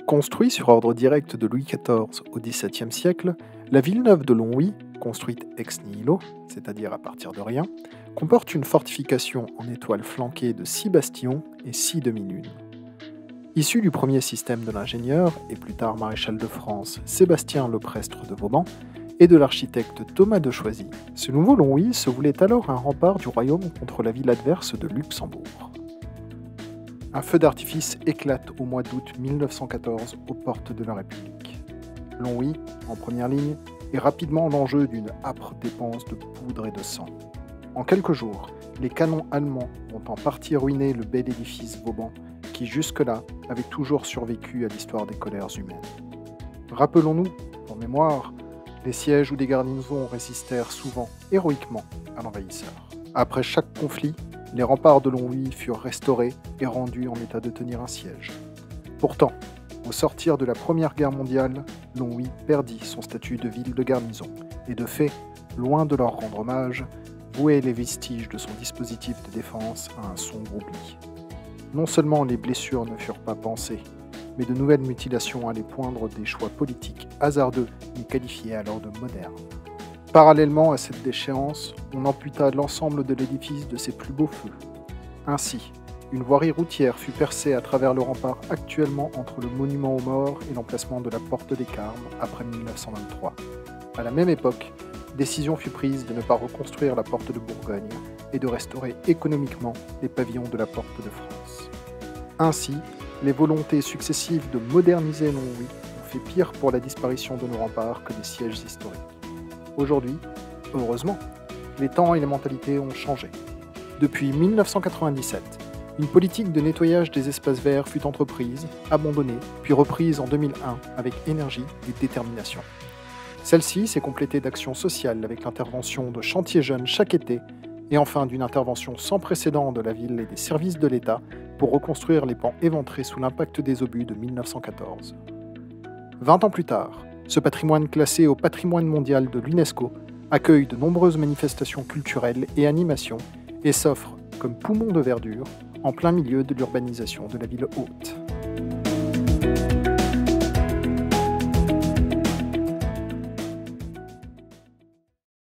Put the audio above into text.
Construit sur ordre direct de Louis XIV au XVIIe siècle, la Villeneuve de Longwy, construite ex nihilo, c'est-à-dire à partir de rien, comporte une fortification en étoile flanquée de 6 bastions et 6 demi-lunes. Issu du premier système de l'ingénieur, et plus tard maréchal de France, Sébastien Leprestre de Vauban, et de l'architecte Thomas de Choisy, ce nouveau Longwy se voulait alors un rempart du royaume contre la ville adverse de Luxembourg. Un feu d'artifice éclate au mois d'août 1914 aux portes de la République. Longwy, en première ligne, est rapidement l'enjeu d'une âpre dépense de poudre et de sang. En quelques jours, les canons allemands vont en partie ruiner le bel édifice Vauban, qui jusque-là avait toujours survécu à l'histoire des colères humaines. Rappelons-nous, pour mémoire, les sièges où des garnisons résistèrent souvent héroïquement à l'envahisseur. Après chaque conflit, les remparts de Longwy furent restaurés et rendus en état de tenir un siège. Pourtant, au sortir de la Première Guerre mondiale, Longwy perdit son statut de ville de garnison et de fait, loin de leur rendre hommage, vouait les vestiges de son dispositif de défense à un sombre oubli. Non seulement les blessures ne furent pas pansées, mais de nouvelles mutilations allaient poindre des choix politiques hasardeux et qualifiés alors de modernes. Parallèlement à cette déchéance, on amputa l'ensemble de l'édifice de ses plus beaux feux. Ainsi, une voirie routière fut percée à travers le rempart actuellement entre le monument aux morts et l'emplacement de la porte des Carmes après 1923. À la même époque, décision fut prise de ne pas reconstruire la porte de Bourgogne et de restaurer économiquement les pavillons de la porte de France. Ainsi, les volontés successives de moderniser Longwy ont fait pire pour la disparition de nos remparts que les sièges historiques. Aujourd'hui, heureusement, les temps et les mentalités ont changé. Depuis 1997, une politique de nettoyage des espaces verts fut entreprise, abandonnée, puis reprise en 2001 avec énergie et détermination. Celle-ci s'est complétée d'actions sociales avec l'intervention de chantiers jeunes chaque été et enfin d'une intervention sans précédent de la ville et des services de l'État pour reconstruire les pans éventrés sous l'impact des obus de 1914. 20 ans plus tard, ce patrimoine classé au patrimoine mondial de l'UNESCO accueille de nombreuses manifestations culturelles et animations et s'offre comme poumon de verdure en plein milieu de l'urbanisation de la ville haute.